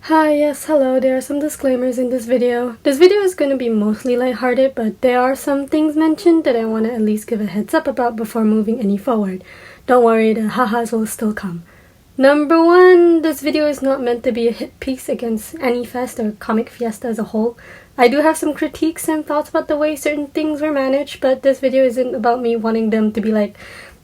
Hi, yes, hello. There are some disclaimers in this video. This video is going to be mostly lighthearted, but there are some things mentioned that I want to at least give a heads up about before moving any forward. Don't worry, the hahas will still come. Number one, this video is not meant to be a hit piece against Animefest or Comic Fiesta as a whole. I do have some critiques and thoughts about the way certain things were managed, but this video isn't about me wanting them to be like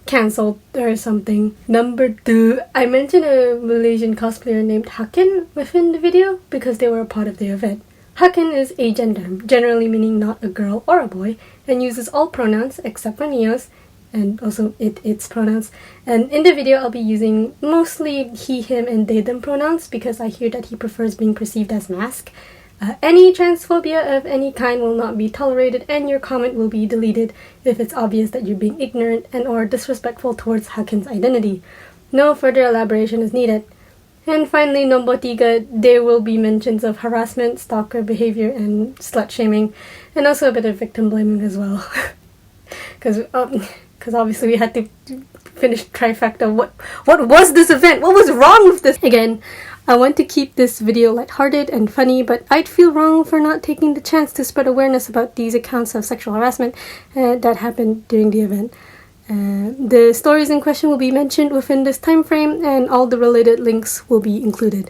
cancelled or something. Number two, I mentioned a Malaysian cosplayer named Hakin within the video because they were a part of the event. Hakin is agender, generally meaning not a girl or a boy, and uses all pronouns except for Neo's, and also its pronouns. And in the video I'll be using mostly he, him, and they, them pronouns because I hear that he prefers being perceived as mask. Any transphobia of any kind will not be tolerated, and your comment will be deleted if it's obvious that you're being ignorant and or disrespectful towards Hakin's identity. No further elaboration is needed. And finally, number tiga, there will be mentions of harassment, stalker behavior, and slut-shaming, and also a bit of victim blaming as well. Because obviously we had to finish trifecta. What was this event? What was wrong with this? Again, I want to keep this video lighthearted and funny, but I'd feel wrong for not taking the chance to spread awareness about these accounts of sexual harassment that happened during the event. The stories in question will be mentioned within this time frame, and all the related links will be included.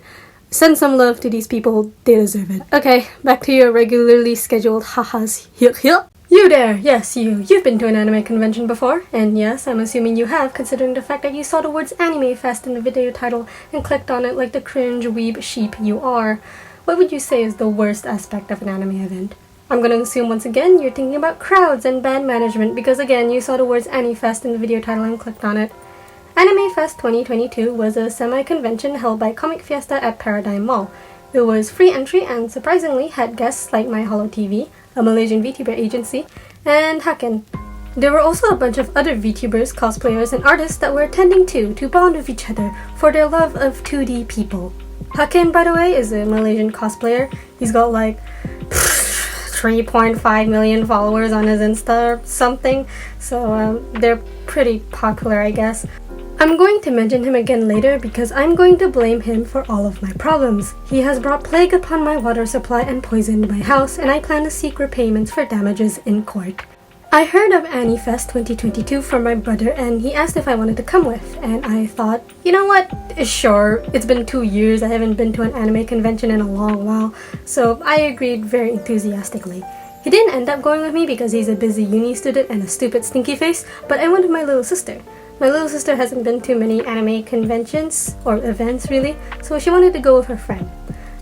Send some love to these people, they deserve it. Okay, back to your regularly scheduled hahas. Here. You there, yes, you've been to an anime convention before, and yes, I'm assuming you have, considering the fact that you saw the words Animefest in the video title and clicked on it like the cringe weeb sheep you are. What would you say is the worst aspect of an anime event? I'm gonna assume once again you're thinking about crowds and band management because again, you saw the words Animefest in the video title and clicked on it. Animefest 2022 was a semi-convention held by Comic Fiesta at Paradigm Mall. It was free entry and surprisingly had guests like MyHoloTV, a Malaysian VTuber agency, and Hakin. There were also a bunch of other VTubers, cosplayers, and artists that were attending too to bond with each other for their love of 2D people. Hakin, by the way, is a Malaysian cosplayer. He's got like 3.5 million followers on his Insta or something, so they're pretty popular, I guess. I'm going to mention him again later because I'm going to blame him for all of my problems. He has brought plague upon my water supply and poisoned my house, and I plan to seek repayments for damages in court. I heard of Animefest 2022 from my brother and he asked if I wanted to come with, and I thought, you know what, sure, it's been 2 years, I haven't been to an anime convention in a long while, so I agreed very enthusiastically. He didn't end up going with me because he's a busy uni student and a stupid stinky face, but I went with my little sister. My little sister hasn't been to many anime conventions, or events really, so she wanted to go with her friend.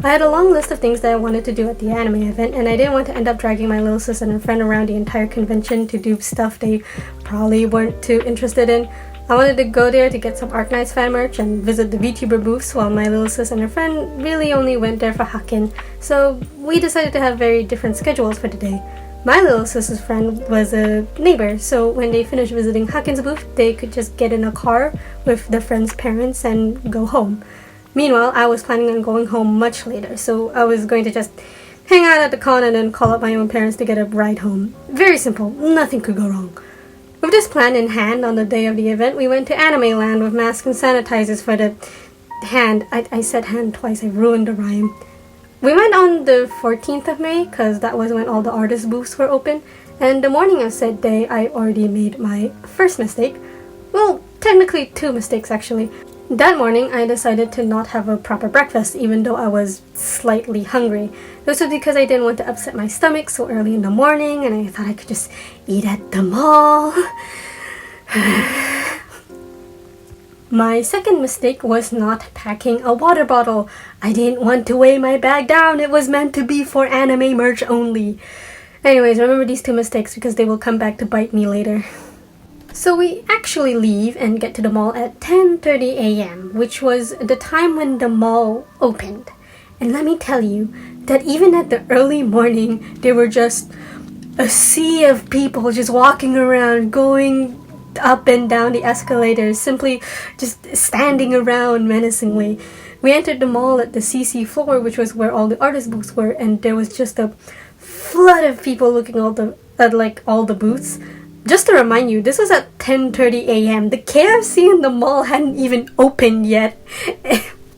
I had a long list of things that I wanted to do at the anime event, and I didn't want to end up dragging my little sister and her friend around the entire convention to do stuff they probably weren't too interested in. I wanted to go there to get some Arknights fan merch and visit the VTuber booths, while my little sis and her friend really only went there for Hakin, so we decided to have very different schedules for the day. My little sister's friend was a neighbor, so when they finished visiting Hakin's booth, they could just get in a car with the friend's parents and go home. Meanwhile, I was planning on going home much later, so I was going to just hang out at the con and then call up my own parents to get a ride home. Very simple, nothing could go wrong. With this plan in hand, on the day of the event, we went to Anime Land with masks and sanitizers for the hand. I said hand twice, I ruined the rhyme. We went on the 14th of May because that was when all the artist booths were open, and the morning of said day I already made my first mistake. Well, technically 2 mistakes actually. That morning I decided to not have a proper breakfast even though I was slightly hungry. This was because I didn't want to upset my stomach so early in the morning and I thought I could just eat at the mall. My second mistake was not packing a water bottle. I didn't want to weigh my bag down. It was meant to be for anime merch only. Anyways, remember these 2 mistakes because they will come back to bite me later. So we actually leave and get to the mall at 10:30 a.m., which was the time when the mall opened. And let me tell you that even at the early morning, there were just a sea of people just walking around, going up and down the escalators, simply just standing around menacingly. We entered the mall at the CC floor, which was where all the artist booths were, and there was just a flood of people looking at all the booths. Just to remind you, this was at 10:30 a.m. The KFC in the mall hadn't even opened yet.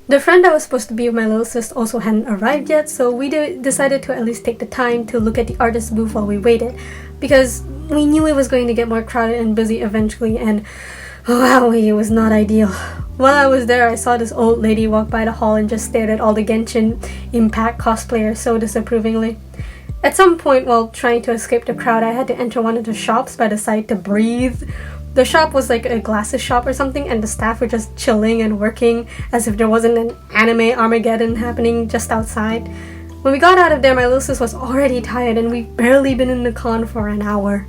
The friend that was supposed to be with my little sis also hadn't arrived yet, so we decided to at least take the time to look at the artist booth while we waited, because we knew it was going to get more crowded and busy eventually, and wow, it was not ideal. While I was there, I saw this old lady walk by the hall and just stared at all the Genshin Impact cosplayers so disapprovingly. At some point, while trying to escape the crowd, I had to enter one of the shops by the side to breathe. The shop was like a glasses shop or something, and the staff were just chilling and working as if there wasn't an anime Armageddon happening just outside. When we got out of there, my little sis was already tired and we'd barely been in the con for an hour.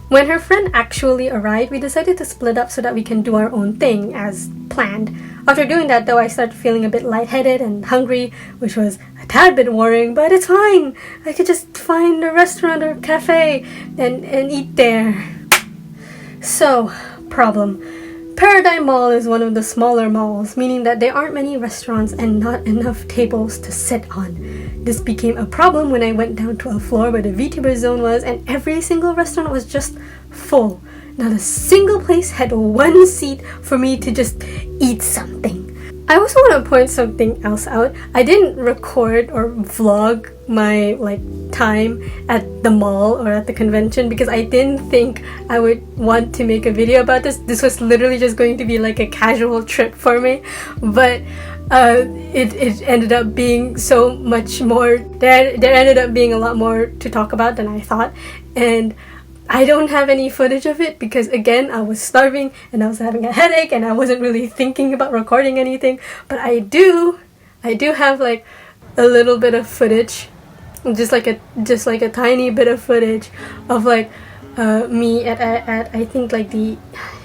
When her friend actually arrived, we decided to split up so that we can do our own thing, as planned. After doing that though, I started feeling a bit lightheaded and hungry, which was a tad bit worrying, but it's fine! I could just find a restaurant or cafe and eat there. So, problem. Paradigm Mall is one of the smaller malls, meaning that there aren't many restaurants and not enough tables to sit on. This became a problem when I went down to a floor where the VTuber zone was, and every single restaurant was just full. Not a single place had one seat for me to just eat something. I also want to point something else out. I didn't record or vlog my time at the mall or at the convention because I didn't think I would want to make a video about this. This was literally just going to be like a casual trip for me, but it ended up being so much more. There ended up being a lot more to talk about than I thought, and I don't have any footage of it because again I was starving and I was having a headache and I wasn't really thinking about recording anything, but I do have like a little bit of footage, just like a tiny bit of footage of like me at I think like it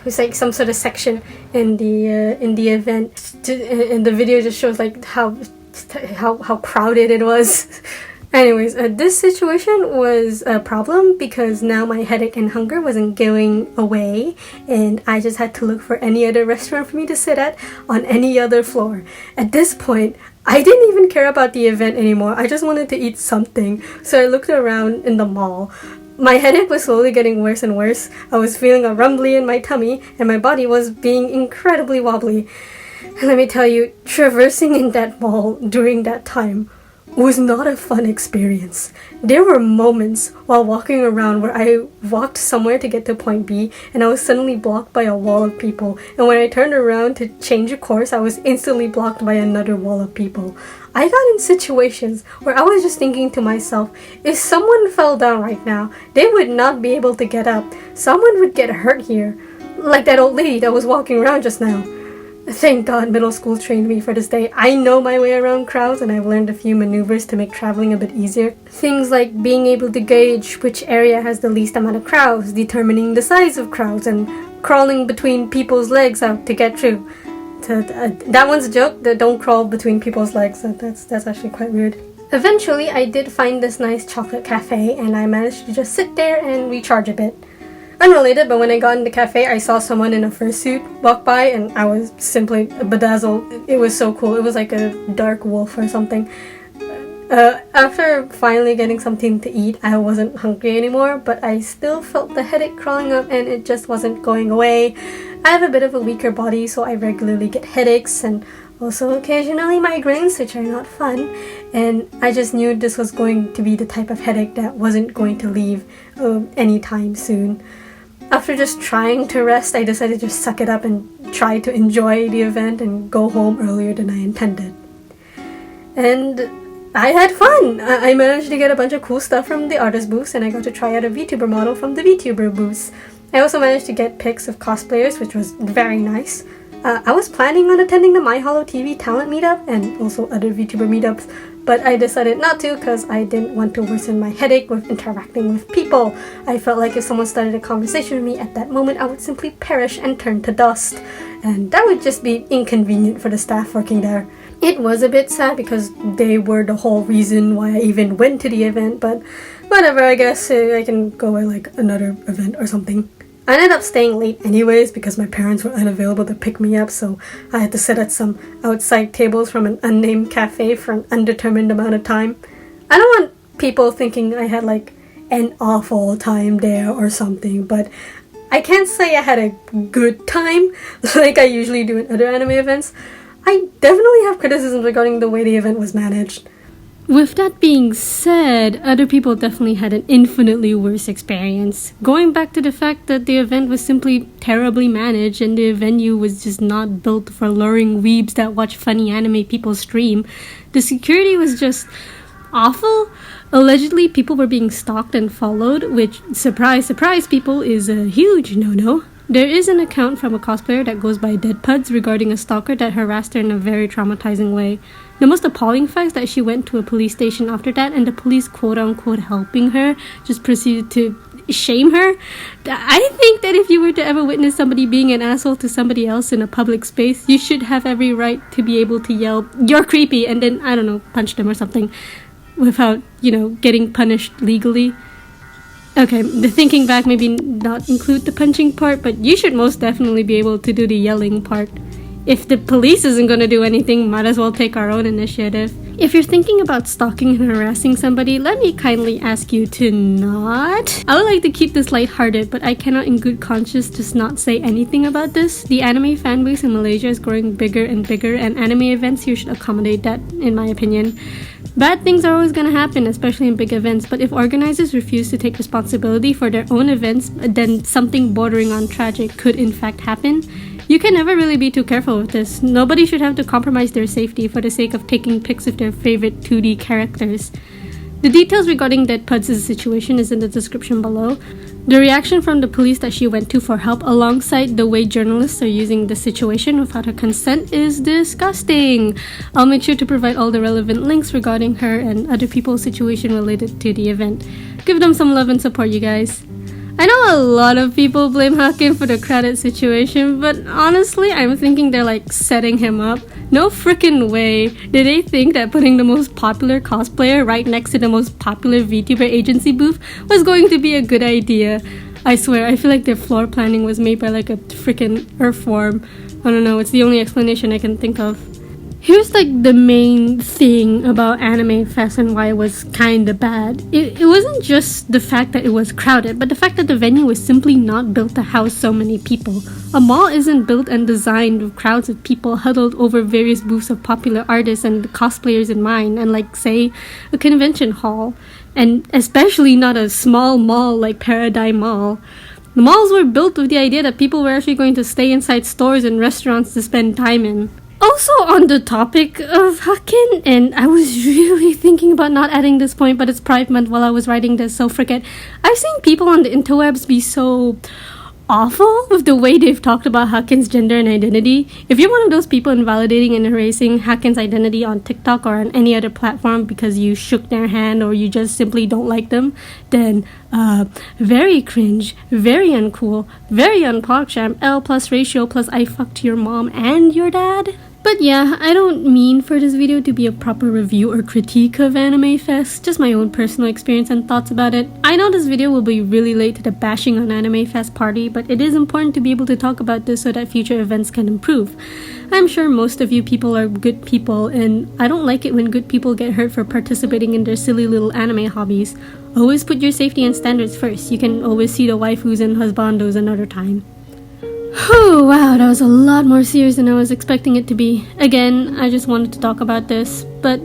was like some sort of section in the event, and the video just shows like how crowded it was. Anyways, this situation was a problem because now my headache and hunger wasn't going away and I just had to look for any other restaurant for me to sit at on any other floor. At this point, I didn't even care about the event anymore. I just wanted to eat something, so I looked around in the mall. My headache was slowly getting worse and worse. I was feeling a rumbly in my tummy and my body was being incredibly wobbly. And let me tell you, traversing in that mall during that time was not a fun experience. There were moments while walking around where I walked somewhere to get to point B and I was suddenly blocked by a wall of people, and when I turned around to change a course, I was instantly blocked by another wall of people. I got in situations where I was just thinking to myself, if someone fell down right now, they would not be able to get up. Someone would get hurt here, like that old lady that was walking around just now. Thank God middle school trained me for this day. I know my way around crowds and I've learned a few maneuvers to make traveling a bit easier. Things like being able to gauge which area has the least amount of crowds, determining the size of crowds, and crawling between people's legs out to get through. That one's a joke, that don't crawl between people's legs. That's actually quite weird. Eventually, I did find this nice chocolate cafe and I managed to just sit there and recharge a bit. Unrelated, but when I got in the cafe, I saw someone in a fursuit walk by and I was simply bedazzled. It was so cool. It was like a dark wolf or something. After finally getting something to eat, I wasn't hungry anymore, but I still felt the headache crawling up and it just wasn't going away. I have a bit of a weaker body, so I regularly get headaches and also occasionally migraines, which are not fun, and I just knew this was going to be the type of headache that wasn't going to leave anytime soon. After just trying to rest, I decided to just suck it up and try to enjoy the event and go home earlier than I intended. And I had fun! I managed to get a bunch of cool stuff from the artist booths and I got to try out a VTuber model from the VTuber booths. I also managed to get pics of cosplayers, which was very nice. I was planning on attending the MyHoloTV talent meetup and also other VTuber meetups, but I decided not to because I didn't want to worsen my headache with interacting with people. I felt like if someone started a conversation with me at that moment, I would simply perish and turn to dust, and that would just be inconvenient for the staff working there. It was a bit sad because they were the whole reason why I even went to the event, but whatever, I guess I can go at like another event or something. I ended up staying late anyways because my parents were unavailable to pick me up, so I had to sit at some outside tables from an unnamed cafe for an undetermined amount of time. I don't want people thinking I had like an awful time there or something, but I can't say I had a good time like I usually do in other anime events. I definitely have criticisms regarding the way the event was managed. With that being said, other people definitely had an infinitely worse experience. Going back to the fact that the event was simply terribly managed and the venue was just not built for luring weebs that watch funny anime people stream, the security was just awful. Allegedly, people were being stalked and followed, which, surprise, surprise people, is a huge no-no. There is an account from a cosplayer that goes by Deadpudds regarding a stalker that harassed her in a very traumatizing way. The most appalling fact is that she went to a police station after that and the police quote-unquote helping her just proceeded to shame her. I think that if you were to ever witness somebody being an asshole to somebody else in a public space, you should have every right to be able to yell, "You're creepy," and then, I don't know, punch them or something without, getting punished legally. Okay, the thinking back, maybe not include the punching part, but you should most definitely be able to do the yelling part. If the police isn't going to do anything, might as well take our own initiative. If you're thinking about stalking and harassing somebody, let me kindly ask you to not. I would like to keep this lighthearted, but I cannot in good conscience just not say anything about this. The anime fanbase in Malaysia is growing bigger and bigger, and anime events here should accommodate that, in my opinion. Bad things are always going to happen, especially in big events, but if organizers refuse to take responsibility for their own events, then something bordering on tragic could in fact happen. You can never really be too careful with this. Nobody should have to compromise their safety for the sake of taking pics of their favorite 2D characters. The details regarding Deadpudds' situation is in the description below. The reaction from the police that she went to for help, alongside the way journalists are using the situation without her consent, is disgusting. I'll make sure to provide all the relevant links regarding her and other people's situation related to the event. Give them some love and support, you guys. I know a lot of people blame Hakim for the crowded situation, but honestly, I'm thinking they're like setting him up. No frickin' way did they think that putting the most popular cosplayer right next to the most popular VTuber agency booth was going to be a good idea. I swear, I feel like their floor planning was made by like a frickin' earthworm. I don't know, it's the only explanation I can think of. Here's like the main thing about Animefest and why it was kinda bad. It wasn't just the fact that it was crowded, but the fact that the venue was simply not built to house so many people. A mall isn't built and designed with crowds of people huddled over various booths of popular artists and cosplayers in mind, and like, say, a convention hall. And especially not a small mall like Paradigm Mall. The malls were built with the idea that people were actually going to stay inside stores and restaurants to spend time in. Also on the topic of Hakin, and I was really thinking about not adding this point, but it's Pride Month while I was writing this, so forget. I've seen people on the interwebs be so awful with the way they've talked about Hakin's gender and identity. If you're one of those people invalidating and erasing Hakin's identity on TikTok or on any other platform because you shook their hand or you just simply don't like them, then very cringe, very uncool, very unpogsham, L plus ratio plus I fucked your mom and your dad. But yeah, I don't mean for this video to be a proper review or critique of Animefest, just my own personal experience and thoughts about it. I know this video will be really late to the bashing on Animefest party, but it is important to be able to talk about this so that future events can improve. I'm sure most of you people are good people, and I don't like it when good people get hurt for participating in their silly little anime hobbies. Always put your safety and standards first. You can always see the waifus and husbandos another time. Whew, wow, that was a lot more serious than I was expecting it to be. Again, I just wanted to talk about this, but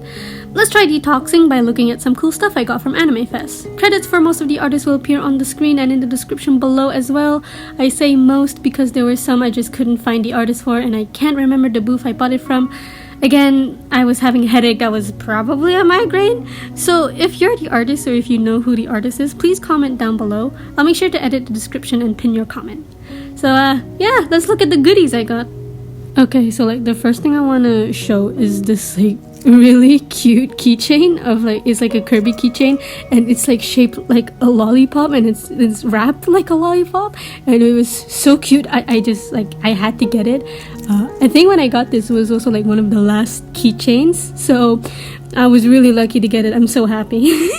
let's try detoxing by looking at some cool stuff I got from Animefest. Credits for most of the artists will appear on the screen and in the description below as well. I say most because there were some I just couldn't find the artist for and I can't remember the booth I bought it from. Again, I was having a headache that was probably a migraine. So if you're the artist or if you know who the artist is, please comment down below. I'll make sure to edit the description and pin your comment. So yeah, let's look at the goodies I got. Okay, so like the first thing I want to show is this like really cute keychain of like, it's like a Kirby keychain and it's like shaped like a lollipop and it's wrapped like a lollipop and it was so cute. I just like, I had to get it. I think when I got this it was also like one of the last keychains, so I was really lucky to get it. I'm so happy.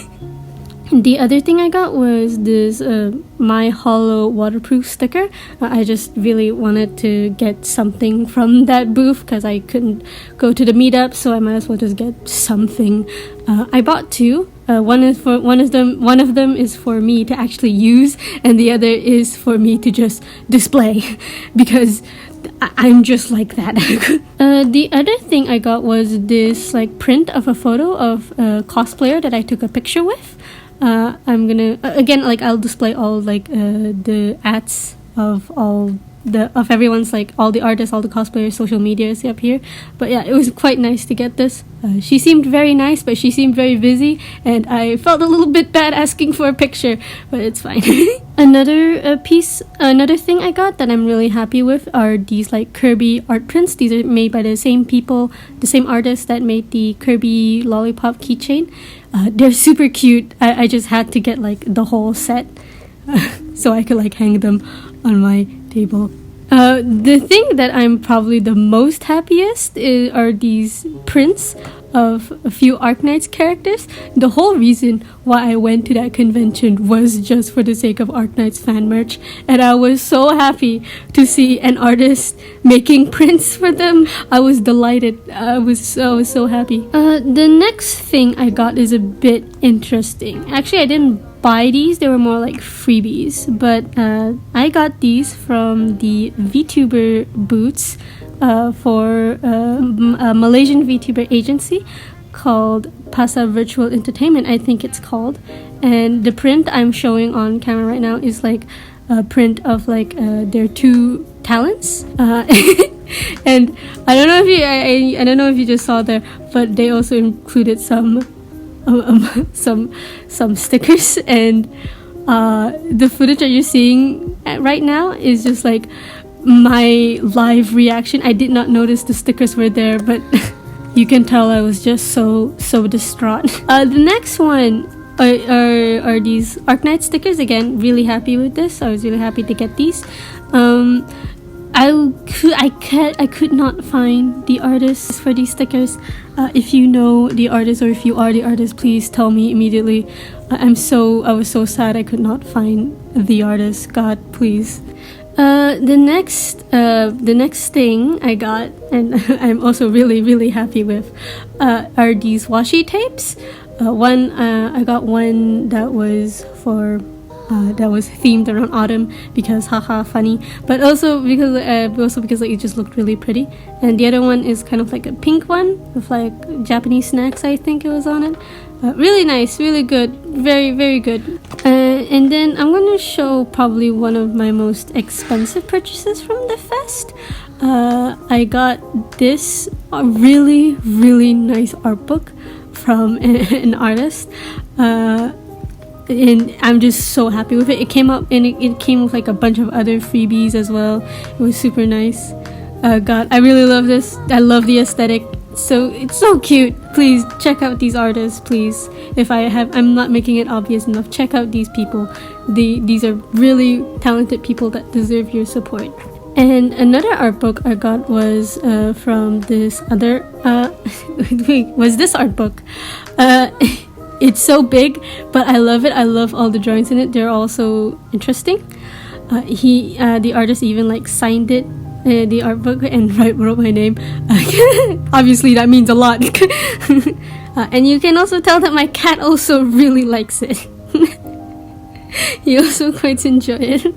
The other thing I got was this MyHolo waterproof sticker. I just really wanted to get something from that booth because I couldn't go to the meetup, so I might as well just get something. I bought two. One of them is for me to actually use, and the other is for me to just display because I'm just like that. The other thing I got was this like print of a photo of a cosplayer that I took a picture with. I'm gonna again, like, I'll display all like the ads of everyone's, like, all the artists, all the cosplayers' social medias up here. But yeah, it was quite nice to get this. She seemed very nice, but she seemed very busy, and I felt a little bit bad asking for a picture, but it's fine. Another thing I got that I'm really happy with are these like Kirby art prints. These are made by the same people, the same artists that made the Kirby lollipop keychain. They're super cute. I just had to get like the whole set so I could like hang them on my table. The thing that I'm probably the most happiest are these prints of a few Arknights characters. The whole reason why I went to that convention was just for the sake of Arknights fan merch, and I was so happy to see an artist making prints for them. I was delighted. I was so happy. The next thing I got is a bit interesting. Actually, I didn't buy these, they were more like freebies, but I got these from the VTuber booths for a Malaysian VTuber agency called Pasar Virtual Entertainment, I think it's called. And the print I'm showing on camera right now is like a print of like their two talents. And I don't know if you just saw there, but they also included some stickers, and the footage that you're seeing right now is just like my live reaction. I did not notice the stickers were there, but you can tell I was just so distraught. The next one are these Arknight stickers. Again, really happy with this. I was really happy to get these. I could not find the artists for these stickers. If you know the artist, or if you are the artist, please tell me immediately. I was so sad I could not find the artist. God, please. The next thing I got, and I'm also really happy with, are these washi tapes. I got one that was for that was themed around autumn because haha funny, but also because like, it just looked really pretty. And the other one is kind of like a pink one with like Japanese snacks, I think it was on it. Really nice, really good, very good. And then I'm gonna show probably one of my most expensive purchases from the fest. I got this really nice art book from an artist. And I'm just so happy with it. It came up and it came with like a bunch of other freebies as well. It was super nice. God, I really love this. I love the aesthetic. So it's so cute. Please check out these artists, please. If I'm not making it obvious enough, check out these people. These are really talented people that deserve your support. And another art book I got was from this other was this art book. It's so big, but I love it. I love all the drawings in it. They're all so interesting. The artist even like signed it, the art book, and wrote my name. Obviously that means a lot. And you can also tell that my cat also really likes it. He also quite enjoy it.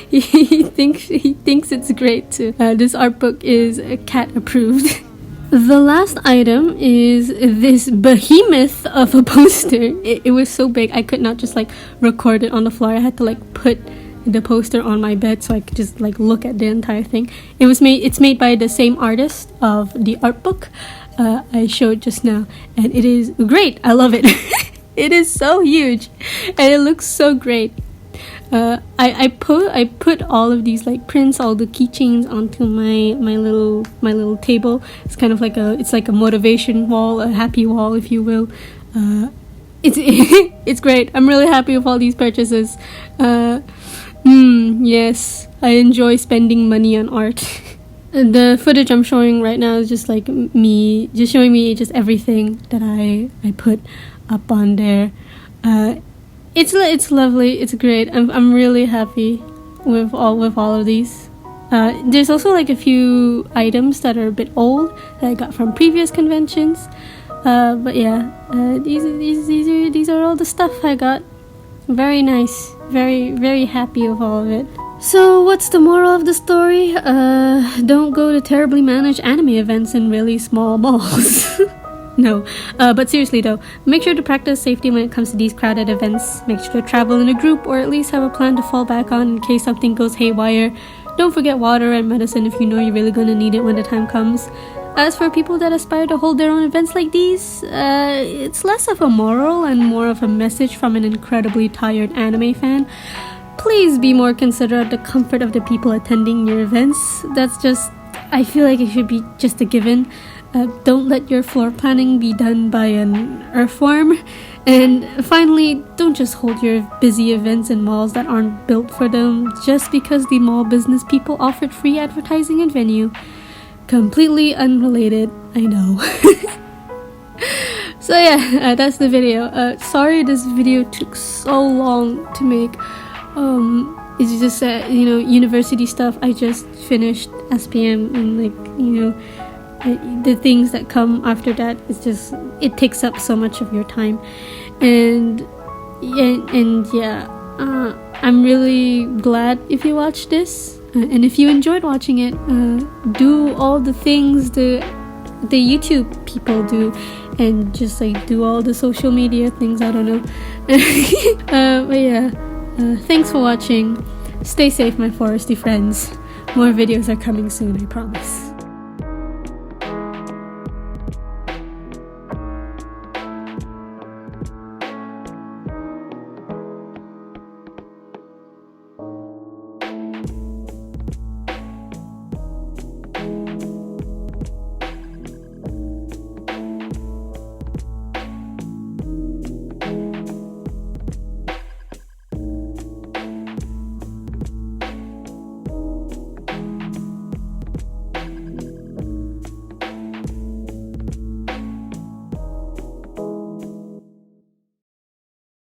he thinks it's great too. This art book is cat approved. The last item is this behemoth of a poster. It was so big I could not just like record it on the floor. I had to like put the poster on my bed so I could just like look at the entire thing. It's made by the same artist of the art book I showed just now, and it is great. I love it. It is so huge and it looks so great. I put all of these like prints, all the keychains onto my little table. It's kind of like a motivation wall, a happy wall, if you will. It's great. I'm really happy with all these purchases. Yes, I enjoy spending money on art. The footage I'm showing right now is just like me, just showing me just everything that I put up on there. It's lovely. It's great. I'm really happy with all of these. There's also like a few items that are a bit old that I got from previous conventions. But yeah, these are all the stuff I got. Very nice. Very happy with all of it. So what's the moral of the story? Don't go to terribly managed anime events in really small malls. No, but seriously though, make sure to practice safety when it comes to these crowded events. Make sure to travel in a group or at least have a plan to fall back on in case something goes haywire. Don't forget water and medicine if you know you're really gonna need it when the time comes. As for people that aspire to hold their own events like these, it's less of a moral and more of a message from an incredibly tired anime fan. Please be more considerate of the comfort of the people attending your events. That's just, I feel like it should be just a given. Don't let your floor planning be done by an earthworm. And finally, don't just hold your busy events in malls that aren't built for them just because the mall business people offered free advertising and venue. Completely unrelated, I know. So yeah, that's the video. Sorry this video took so long to make. It's just university stuff. I just finished SPM and the things that come after that, it takes up so much of your time. And yeah, I'm really glad if you watched this. And if you enjoyed watching it, do all the things the YouTube people do, and just do all the social media things. I don't know. But yeah, thanks for watching. Stay safe, my foresty friends. More videos are coming soon, I promise.